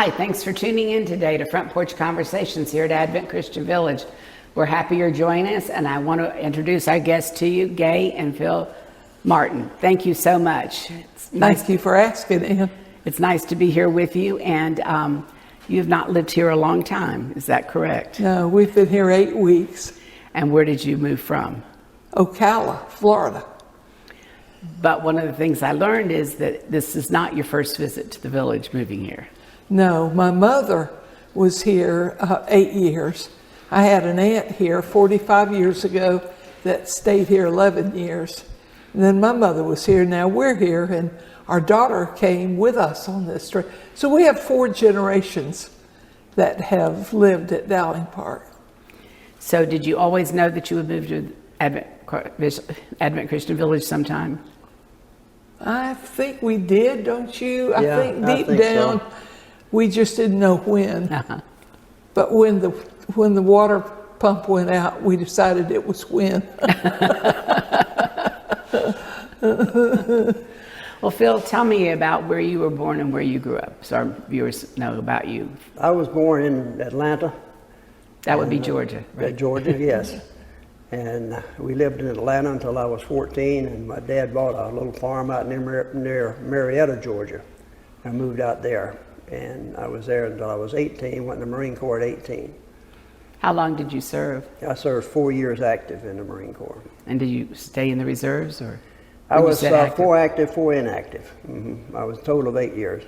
Hi, thanks for tuning in today to Front Porch Conversations here at Advent Christian Village. We're happy you're joining us, and I want to introduce our guests to you, Gaye and Phil Martin. Thank you so much. Thank you for asking, Ann. It's nice to be here with you, and you've not lived here a long time, is that correct? No, we've been here 8 weeks. And where did you move from? Ocala, Florida. But one of the things I learned is that this is not your first visit to the village moving here. No, my mother was here 8 years. I had an aunt here 45 years ago that stayed here 11 years. And then my mother was here. Now we're here, and our daughter came with us on this trip. So we have 4 generations that have lived at Dowling Park. So did you always know that you would move to Advent Christian Village sometime? I think we did, don't you? Yeah, I think deep down, so. We just didn't know when. Uh-huh. But when the water pump went out, we decided it was when. Well, Phil, tell me about where you were born and where you grew up, so our viewers know about you. I was born in Atlanta. That would be Georgia, right? Georgia, yes. And we lived in Atlanta until I was 14, and my dad bought a little farm out near Marietta, Georgia. I moved out there, and I was there until I was 18, went in the Marine Corps at 18. How long did you serve? I served 4 years active in the Marine Corps. And did you stay in the reserves, or? I was 4 active, 4 inactive. I was a total of 8 years,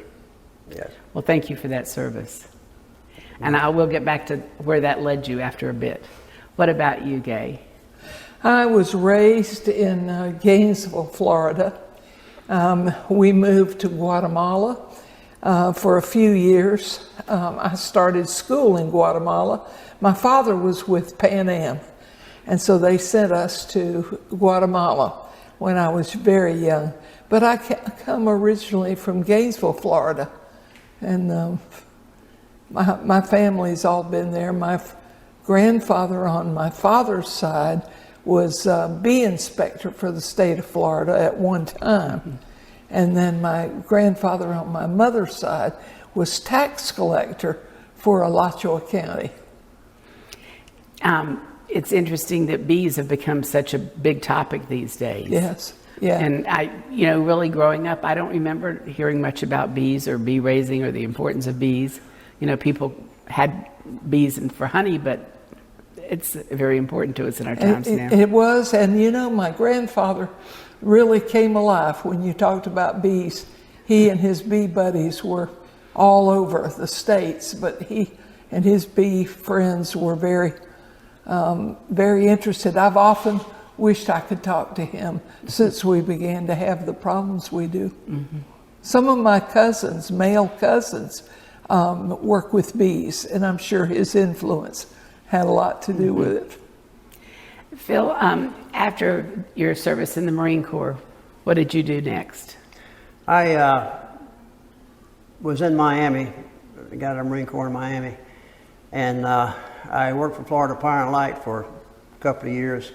yes. Well, thank you for that service. And I will get back to where that led you after a bit. What about you, Gaye? I was raised in Gainesville, Florida. We moved to Guatemala for a few years. I started school in Guatemala. My father was with Pan Am, and so they sent us to Guatemala when I was very young. But I come originally from Gainesville, Florida, and my family's all been there. My grandfather on my father's side was bee inspector for the state of Florida at one time. Mm-hmm. And then my grandfather on my mother's side was tax collector for Alachua County. It's interesting that bees have become such a big topic these days. Yes, yeah. And really growing up, I don't remember hearing much about bees or bee raising or the importance of bees. People had bees for honey, but it's very important to us in our times now. It was, and my grandfather really came alive when you talked about bees. He and his bee buddies were all over the states, but he and his bee friends were very, very interested. I've often wished I could talk to him since we began to have the problems we do. Mm-hmm. Some of my cousins, male cousins, work with bees, and I'm sure his influence had a lot to do with it. Phil, after your service in the Marine Corps, what did you do next? I was in Miami, got out of the Marine Corps in Miami, and I worked for Florida Fire and Light for a couple of years,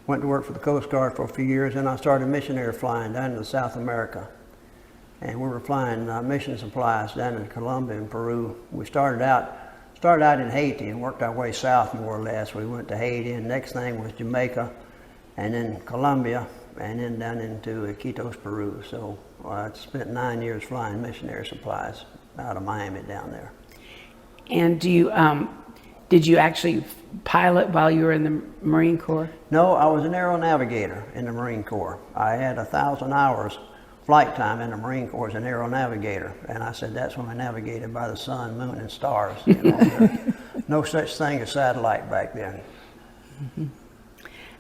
went to work for the Coast Guard for a few years, and I started missionary flying down to South America. And we were flying mission supplies down in Colombia and Peru. We started out in Haiti and worked our way south more or less. We went to Haiti, and next thing was Jamaica, and then Colombia, and then down into Iquitos, Peru. So I spent 9 years flying missionary supplies out of Miami down there. And did you actually pilot while you were in the Marine Corps? No, I was an aero navigator in the Marine Corps. I had 1,000 hours flight time in the Marine Corps as an aero navigator, and I said that's when I navigated by the sun, moon, and stars. No such thing as satellite back then. Mm-hmm.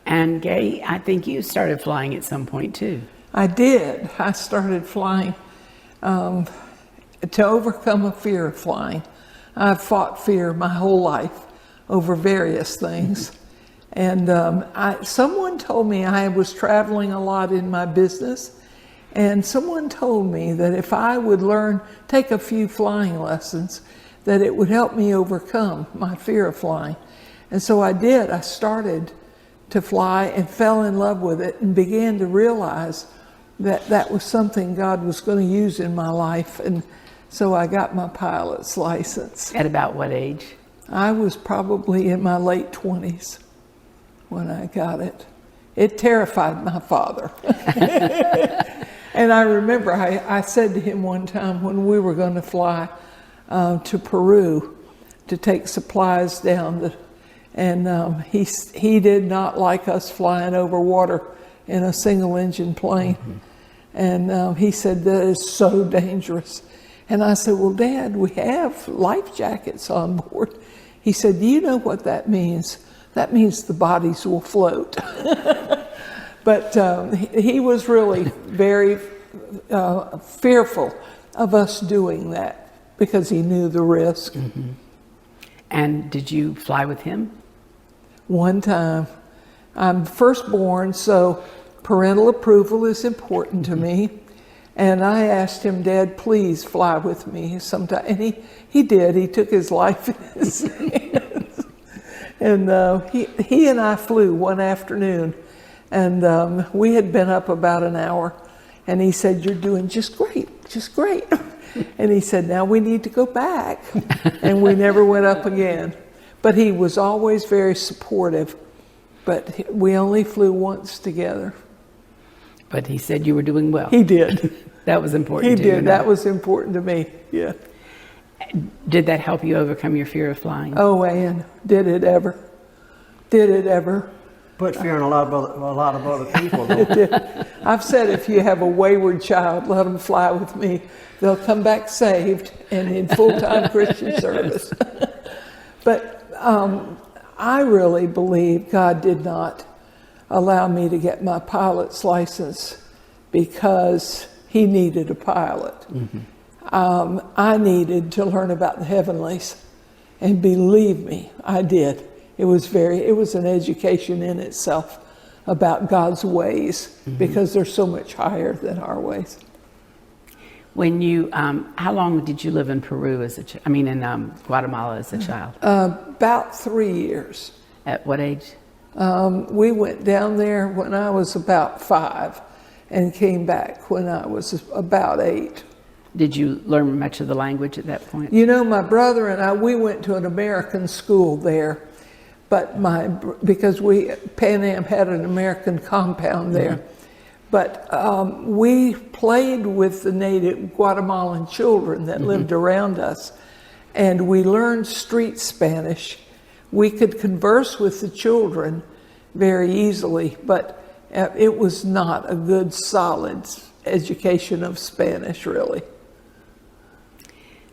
And Gaye, I think you started flying at some point too. I did. I started flying to overcome a fear of flying. I've fought fear my whole life over various things. And someone told me I was traveling a lot in my business. And someone told me that if I would take a few flying lessons, that it would help me overcome my fear of flying. And so I did. I started to fly and fell in love with it and began to realize that that was something God was going to use in my life. And So I got my pilot's license. At about what age? I was probably in my late 20s when I got it. It terrified my father. And I remember I said to him one time when we were going to fly to Peru to take supplies down, and he did not like us flying over water in a single engine plane. Mm-hmm. And he said, that is so dangerous. And I said, well, Dad, we have life jackets on board. He said, do you know what that means? That means the bodies will float. But he was really very fearful of us doing that because he knew the risk. Mm-hmm. And did you fly with him? One time. I'm firstborn, so parental approval is important to me. And I asked him, Dad, please fly with me sometime. And he did. He took his life in his hands. And he and I flew one afternoon. And we had been up about an hour. And he said, you're doing just great, just great. And he said, now we need to go back. And we never went up again. But he was always very supportive. But we only flew once together. But he said you were doing well. He did. That was important He to you. did. That was important to me. Yeah. Did that help you overcome your fear of flying? Oh, Ann, did it ever? Did it ever? Put fear in a lot of other people, though. It did. I've said if you have a wayward child, let them fly with me. They'll come back saved and in full-time Christian service. But I really believe God did not allow me to get my pilot's license because he needed a pilot. Mm-hmm. I needed to learn about the heavenlies, and believe me, I did. It was an education in itself about God's ways, mm-hmm. because they're so much higher than our ways. When you, how long did you live in Peru in Guatemala as a child? About 3 years. At what age? We went down there when I was about 5 and came back when I was about 8. Did you learn much of the language at that point? You know, my brother and I, we went to an American school there, but because Pan Am had an American compound there. Mm-hmm. But we played with the native Guatemalan children that mm-hmm. lived around us, and we learned street Spanish. We could converse with the children very easily, but it was not a good, solid education of Spanish, really.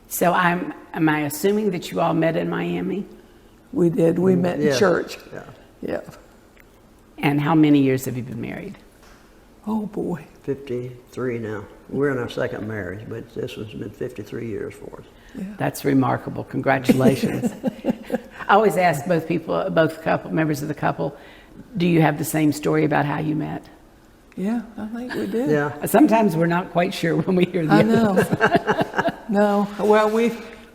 So am I assuming that you all met in Miami? We did. We met in church. Yeah. And how many years have you been married? Oh, boy. 53 now. We're in our second marriage, but this has been 53 years for us. Yeah. That's remarkable. Congratulations. I always ask both members of the couple, do you have the same story about how you met? Yeah, I think we did. Yeah. Sometimes we're not quite sure when we hear the I know. No. Well,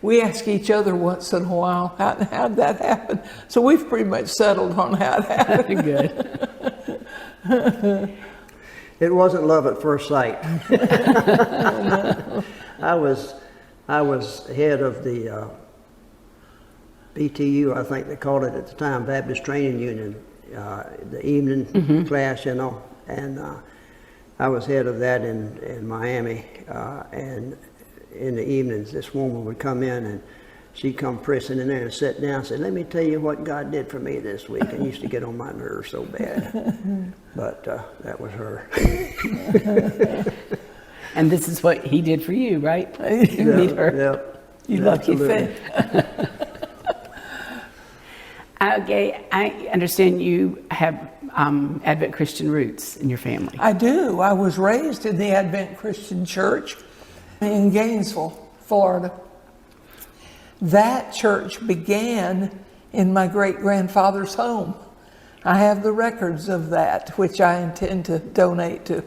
we ask each other once in a while, how'd that happen? So we've pretty much settled on how it happened. Good. It wasn't love at first sight. I was head of the BTU, I think they called it at the time, Baptist Training Union, the evening mm-hmm. class, and I was head of that in Miami. And in the evenings, this woman would come in and she'd come pressing in there and sit down and say, let me tell you what God did for me this week. And used to get on my nerves so bad. But that was her. And this is what he did for you, right? You meet her. Yeah. You lucky thing. Gaye, I understand you have Advent Christian roots in your family. I do. I was raised in the Advent Christian Church in Gainesville, Florida. That church began in my great-grandfather's home. I have the records of that, which I intend to donate to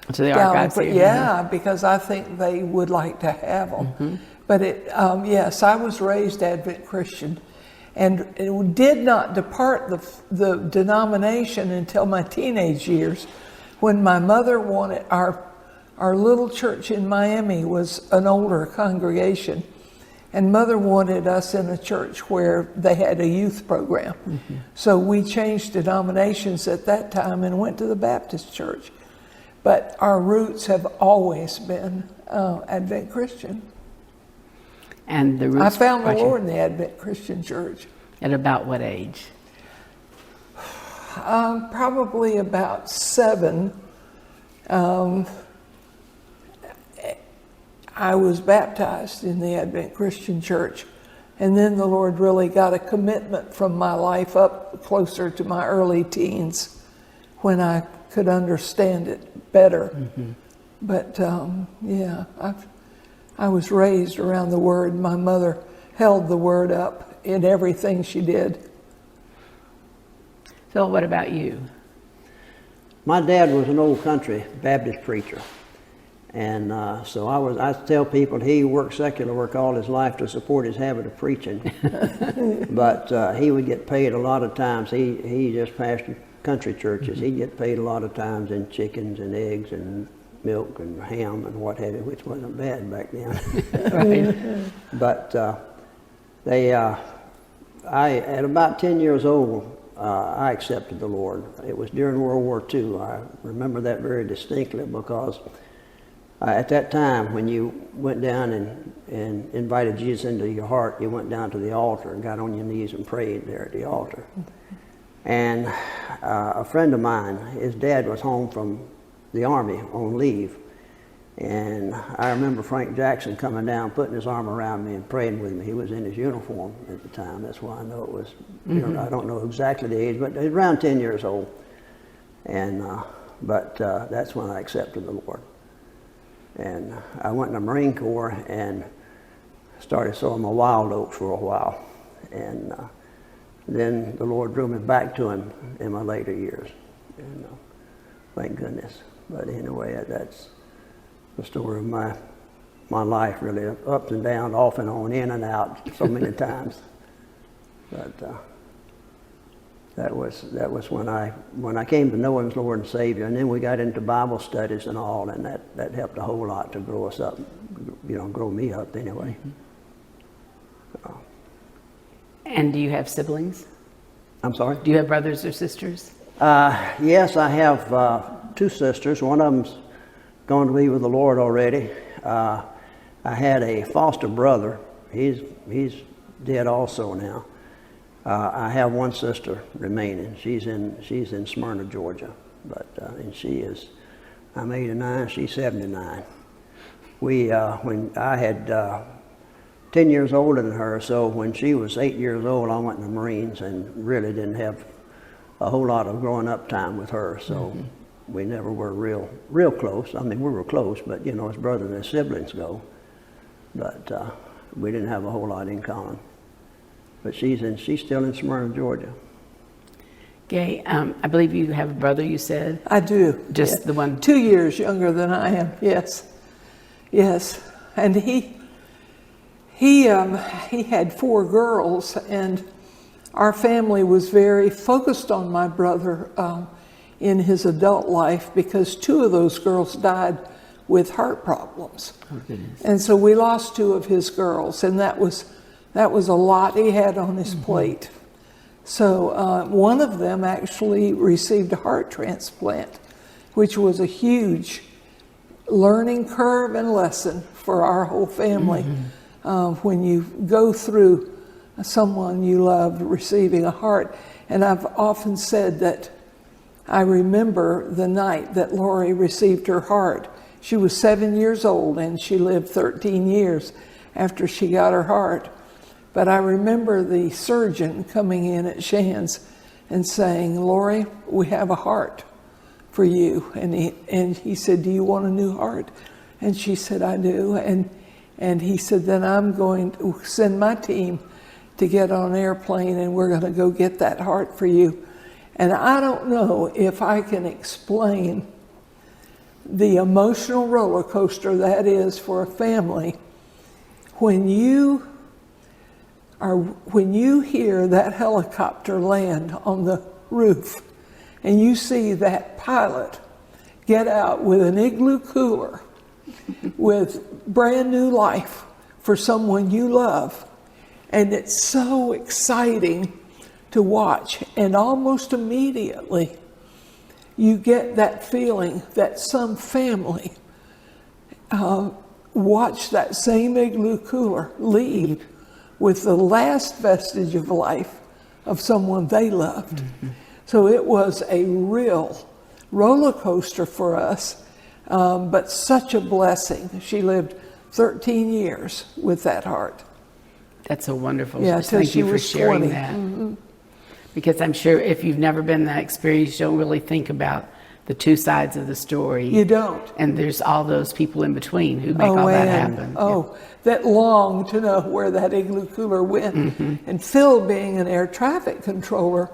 the archives. Yeah, because I think they would like to have them. Mm-hmm. But yes, I was raised Advent Christian, and it did not depart the denomination until my teenage years, when my mother wanted our little church in Miami was an older congregation, and Mother wanted us in a church where they had a youth program. Mm-hmm. So we changed denominations at that time and went to the Baptist church. But our roots have always been Advent Christian. And the roots I found the brought you- Lord in the Advent Christian church. At about what age? Probably about 7. I was baptized in the Advent Christian church, and then the Lord really got a commitment from my life up closer to my early teens when I could understand it better. Mm-hmm. But yeah, I was raised around the Word. My mother held the Word up in everything she did. Phil, what about you? My dad was an old country Baptist preacher. And so I tell people he worked secular work all his life to support his habit of preaching. But he would get paid a lot of times. He just pastored country churches. He'd get paid a lot of times in chickens and eggs and milk and ham and what have you, which wasn't bad back then. Right. But at about 10 years old, I accepted the Lord. It was during World War II. I remember that very distinctly because at that time, when you went down and invited Jesus into your heart, you went down to the altar and got on your knees and prayed there at the altar. And a friend of mine, his dad was home from the Army on leave. And I remember Frank Jackson coming down, putting his arm around me and praying with me. He was in his uniform at the time. That's why I know it was, I don't know exactly the age, but around 10 years old. And but that's when I accepted the Lord. And I went in the Marine Corps and started sowing my wild oats for a while. And then the Lord drew me back to Him in my later years. And thank goodness. But anyway, that's the story of my life, really, ups and downs, off and on, in and out, so many times. But that was when I came to know Him as Lord and Savior, and then we got into Bible studies and all, and that helped a whole lot to grow us up, grow me up anyway. And do you have siblings? I'm sorry? Do you have brothers or sisters? Yes, I have 2 sisters. One of them's gone to be with the Lord already. I had a foster brother. He's dead also now. I have one sister remaining. She's in Smyrna, Georgia, but and I'm 89. She's 79. When I had 10 years older than her, so when she was 8 years old, I went in the Marines and really didn't have a whole lot of growing up time with her. So we never were real close. I mean, we were close, but as brothers and siblings go. But we didn't have a whole lot in common. But she's still in Smyrna, Georgia. Gaye, I believe you have a brother, you said? I do. Just the one? 2 years younger than I am, yes. Yes. And he had 4 girls, and our family was very focused on my brother in his adult life because 2 of those girls died with heart problems. Oh, goodness. And so we lost 2 of his girls, and that was a lot he had on his plate. So one of them actually received a heart transplant, which was a huge learning curve and lesson for our whole family. When you go through someone you love receiving a heart. And I've often said that I remember the night that Lori received her heart. She was 7 years old and she lived 13 years after she got her heart. But I remember the surgeon coming in at Shands and saying, "Lori, we have a heart for you." And he said, "Do you want a new heart?" And she said, "I do." And he said, "Then I'm going to send my team to get on an airplane and we're going to go get that heart for you." And I don't know if I can explain the emotional roller coaster that is for a family when you hear that helicopter land on the roof and you see that pilot get out with an igloo cooler with brand new life for someone you love. And it's so exciting to watch. And almost immediately, you get that feeling that some family watched that same igloo cooler leave with the last vestige of life of someone they loved. Mm-hmm. So it was a real roller coaster for us, but such a blessing. She lived 13 years with that heart. That's a wonderful. Yeah, thank you for sharing 20. that. Mm-hmm. Because I'm sure if you've never been in that experience, you don't really think about the two sides of the story. You don't. And there's all those people in between who make all that happen. That long to know where that igloo cooler went. Mm-hmm. And Phil, being an air traffic controller,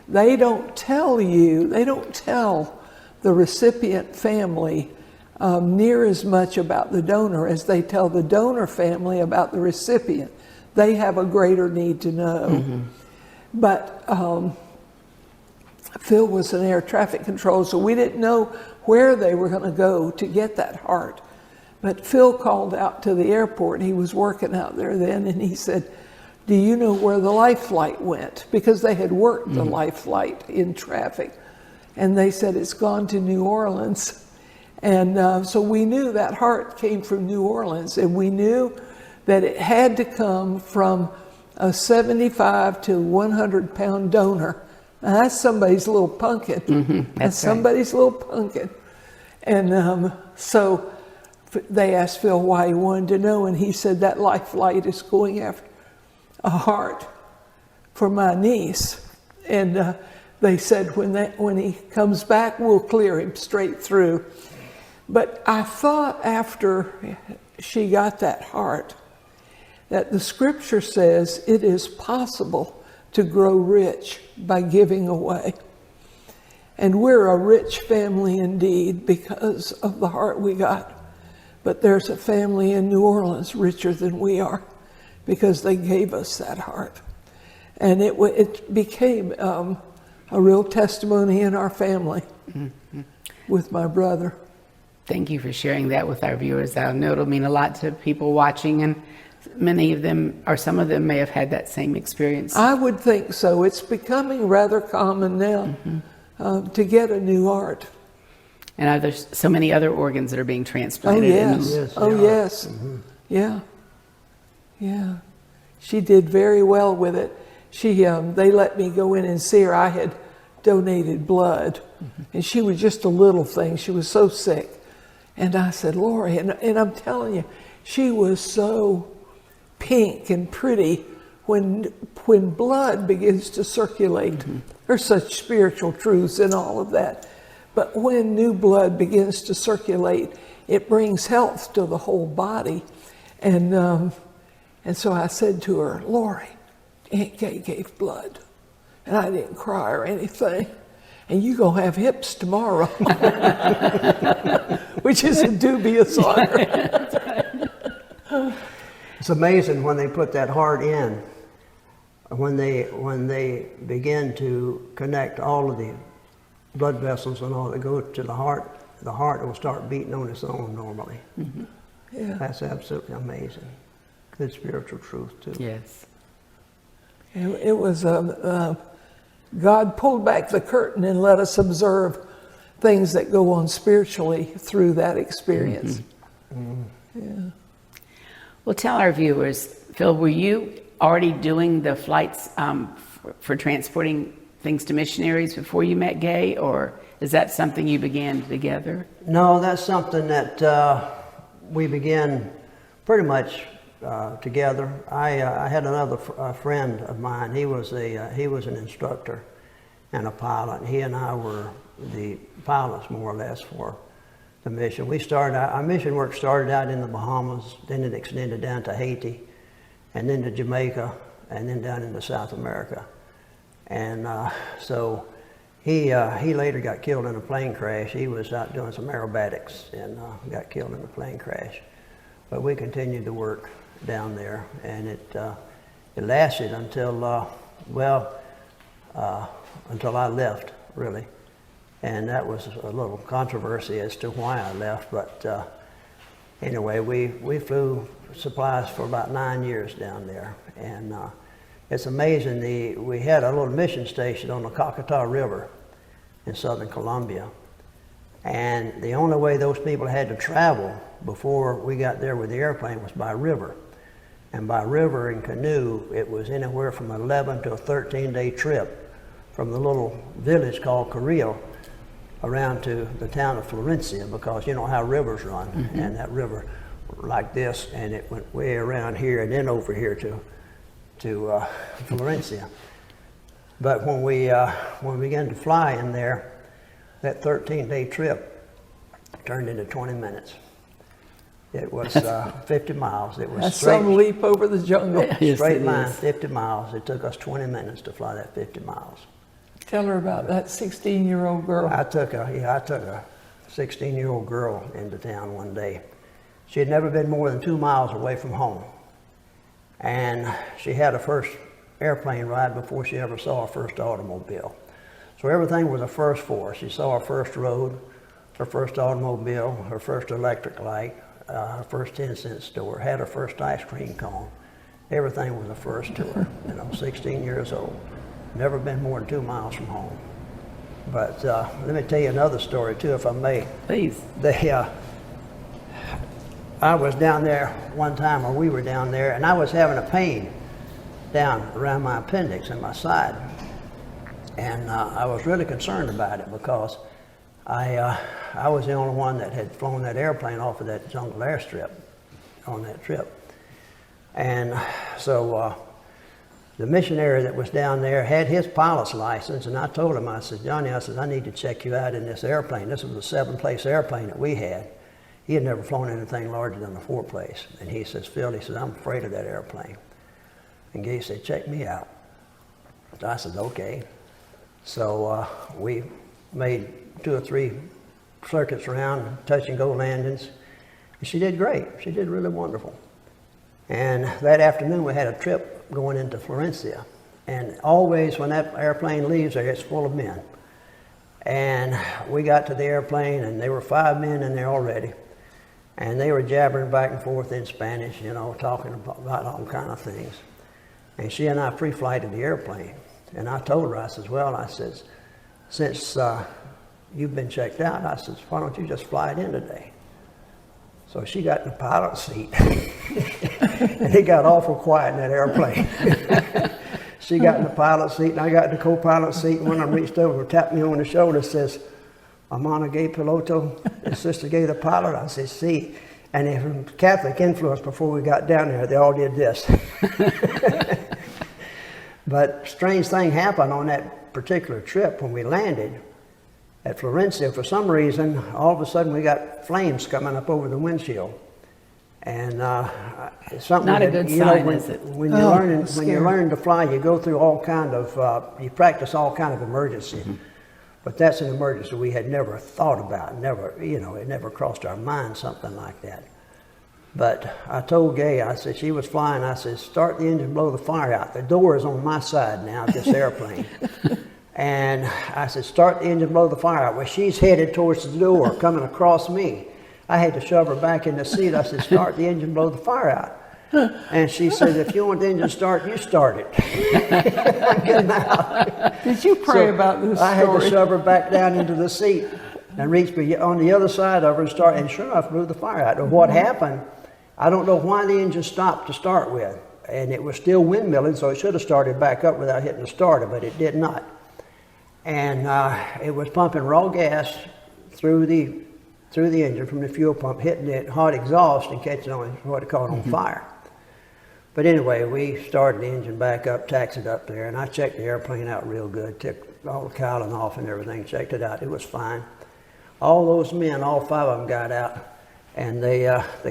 they don't tell the recipient family near as much about the donor as they tell the donor family about the recipient. They have a greater need to know. Mm-hmm. But Phil was an air traffic controller, so we didn't know where they were going to go to get that heart. But Phil called out to the airport. He was working out there then, and he said, "Do you know where the life flight went?" Because they had worked the life flight in traffic. And they said, "It's gone to New Orleans." And so we knew that heart came from New Orleans, and we knew that it had to come from a 75 to 100 pound donor. Now, that's somebody's little pumpkin. Mm-hmm, that's somebody's little pumpkin. And so they asked Phil why he wanted to know, and he said that life flight is going after a heart for my niece. And they said when he comes back, we'll clear him straight through. But I thought after she got that heart, that the scripture says it is possible to grow rich by giving away. And we're a rich family indeed because of the heart we got. But there's a family in New Orleans richer than we are because they gave us that heart. And it became a real testimony in our family with my brother. Thank you for sharing that with our viewers. I know it'll mean a lot to people watching, and many of them, or some of them, may have had that same experience. I would think so. It's becoming rather common now to get a new heart. And there's so many other organs that are being transplanted. Oh, yes. Mm-hmm. Yeah. Yeah. She did very well with it. They let me go in and see her. I had donated blood, and she was just a little thing. She was so sick. And I said, "Lori," and I'm telling you, she was so pink and pretty. When blood begins to circulate, there's such spiritual truths in all of that. But when new blood begins to circulate, it brings health to the whole body. And so I said to her, "Lori, Aunt Gaye gave blood." And I didn't cry or anything. "And you gonna have hips tomorrow," which is a dubious honor. It's amazing when they put that heart in, when they begin to connect all of the blood vessels and all that go to the heart will start beating on its own normally. Mm-hmm. Yeah. That's absolutely amazing. Good spiritual truth too. Yes. It was God pulled back the curtain and let us observe things that go on spiritually through that experience. Mm-hmm. Yeah. Well, tell our viewers, Phil, were you already doing the flights for transporting things to missionaries before you met Gaye, or is that something you began together? No, that's something that we began pretty much together. I had another friend of mine. He was an instructor and a pilot. And he and I were the pilots, more or less, for the mission. Our mission work started out in the Bahamas, then it extended down to Haiti, and then to Jamaica, and then down into South America. And so he later got killed in a plane crash. He was out doing some aerobatics and got killed in a plane crash. But we continued to work down there, and it lasted until until I left, really. And that was a little controversy as to why I left, but anyway, we flew supplies for about 9 years down there, and it's amazing. We had a little mission station on the Cocataw River in southern Colombia, and the only way those people had to travel before we got there with the airplane was by river. And by river and canoe, it was anywhere from 11 to a 13-day trip from the little village called Carrillo around to the town of Florencia, because you know how rivers run, and that river like this, and it went way around here and then over here to Florencia. But when we began to fly in there, that 13-day trip turned into 20 minutes. It was 50 miles. It was That's straight, some leap over the jungle. Yes, straight it line, is. 50 miles. It took us 20 minutes to fly that 50 miles. Tell her about that 16-year-old girl. I took a 16-year-old girl into town one day. She had never been more than 2 miles away from home. And she had her first airplane ride before she ever saw her first automobile. So everything was a first for her. She saw her first road, her first automobile, her first electric light, her first 10-cent store, had her first ice cream cone. Everything was a first to her, 16 years old. Never been more than 2 miles from home. But let me tell you another story too, if I may. Please. I was down there one time, or we were down there, and I was having a pain down around my appendix in my side. And I was really concerned about it, because I was the only one that had flown that airplane off of that jungle airstrip on that trip. And so the missionary that was down there had his pilot's license, and I told him, I said, Johnny, I need to check you out in this airplane. This was a 7-place airplane that we had. He had never flown anything larger than a 4-place. And he says, Phil, he says, I'm afraid of that airplane. And Gaye said, check me out. So I said, okay. So we made 2 or 3 circuits around, touch and go landings. And she did great. She did really wonderful. And that afternoon we had a trip going into Florencia. And always when that airplane leaves there, it's full of men. And we got to the airplane, and there were 5 men in there already. And they were jabbering back and forth in Spanish, talking about all kind of things. And she and I pre-flighted the airplane. And I told her, I says, well, I says, since you've been checked out, I says, why don't you just fly it in today? So she got in the pilot's seat. And it got awful quiet in that airplane. She got in the pilot's seat, and I got in the co-pilot's seat, and one of them reached over and tapped me on the shoulder and says, Amana Gaye Piloto, and Sister Gaye the pilot. I said, see. And they from Catholic influence, before we got down there, they all did this. But strange thing happened on that particular trip when we landed at Florencia. For some reason, all of a sudden we got flames coming up over the windshield. And it's something Not a that, good sign, is it? When you learn to fly, you go through all kind of, you practice all kind of emergency. Mm-hmm. But that's an emergency we had never thought about. It never crossed our mind, something like that. But I told Gaye, I said, she was flying, I said, start the engine, blow the fire out. The door is on my side now of this airplane. And I said, start the engine, blow the fire out. Well, she's headed towards the door, coming across me. I had to shove her back in the seat. I said, start the engine, blow the fire out. And she said, if you want the engine to start, you start it. I'm getting out. Did you pray about this story? I had to shove her back down into the seat and reach on the other side of her and start, and sure enough, blew the fire out. And what happened, I don't know why the engine stopped to start with. And it was still windmilling, so it should have started back up without hitting the starter, but it did not. And it was pumping raw gas through the engine from the fuel pump, hitting it hot exhaust and catching on what it caught on fire. But anyway, we started the engine back up, taxied up there, and I checked the airplane out real good, took all the cowling off and everything, checked it out. It was fine. All those men, all 5 of them got out, and they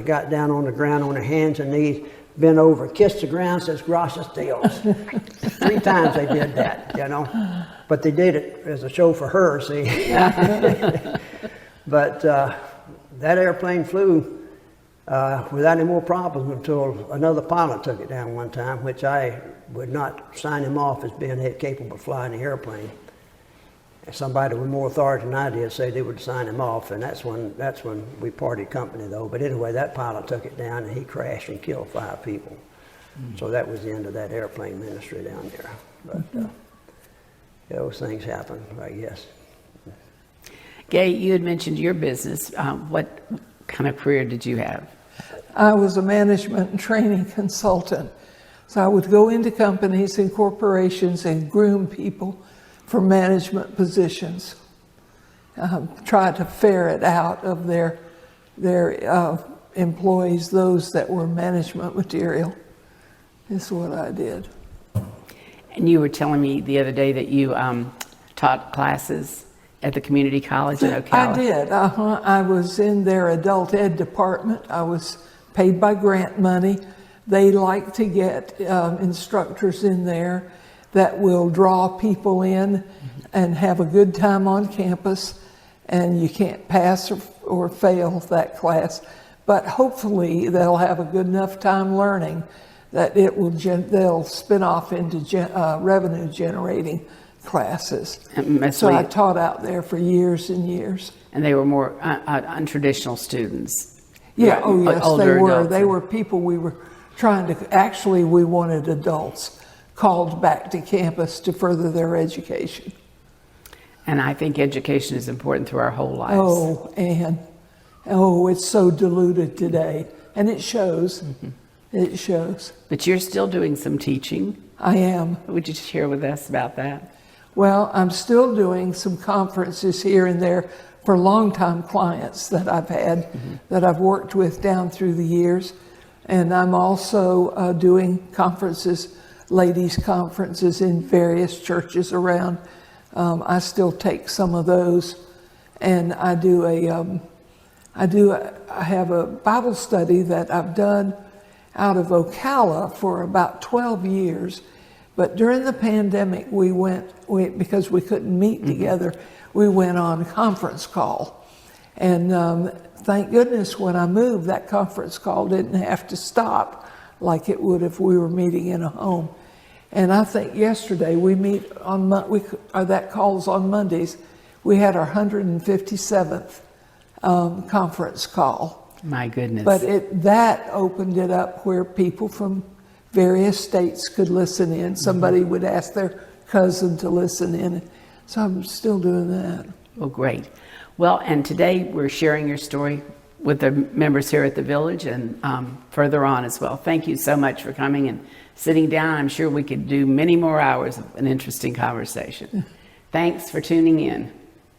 got down on the ground on their hands and knees, bent over, kissed the ground, says, gracias Dios. 3 times they did that, But they did it as a show for her, see. But that airplane flew without any more problems until another pilot took it down one time, which I would not sign him off as being capable of flying the airplane. somebody with more authority than I did say they would sign him off, and that's when we parted company though. But anyway, that pilot took it down and he crashed and killed 5 people. So that was the end of that airplane ministry down there. But yeah, those things happen, I guess. Gaye, you had mentioned your business. What kind of career did you have? I was a management and training consultant. So I would go into companies and corporations and groom people for management positions. Try to ferret out of their employees those that were management material. Is what I did. And you were telling me the other day that you taught classes at the community college in Ocala. I did. I was in their adult ed department. I was paid by grant money. They like to get instructors in there that will draw people in and have a good time on campus, and you can't pass or fail that class, but hopefully they'll have a good enough time learning that they'll spin off into revenue generating classes. So I taught out there for years and years. And they were more untraditional students. Yeah, right? oh yes, Older they were. adults. They were people we were trying to, actually we wanted adults called back to campus to further their education. And I think education is important through our whole lives. Oh, Ann, it's so diluted today, and it shows. It shows. But you're still doing some teaching. I am. Would you share with us about that? Well, I'm still doing some conferences here and there for longtime clients that I've had, that I've worked with down through the years. And I'm also doing conferences, ladies' conferences in various churches around. I still take some of those, and I have a Bible study that I've done out of Ocala for about 12 years. But during the pandemic, because we couldn't meet together, we went on conference call. And thank goodness when I moved, that conference call didn't have to stop like it would if we were meeting in a home. And I think yesterday we meet on, that call's on Mondays. We had our 157th conference call. My goodness. But that opened it up where people from various states could listen in. Somebody would ask their cousin to listen in. So I'm still doing that. Well, great. Well, and today we're sharing your story with the members here at the Village and further on as well. Thank you so much for coming and sitting down. I'm sure we could do many more hours of an interesting conversation. Thanks for tuning in.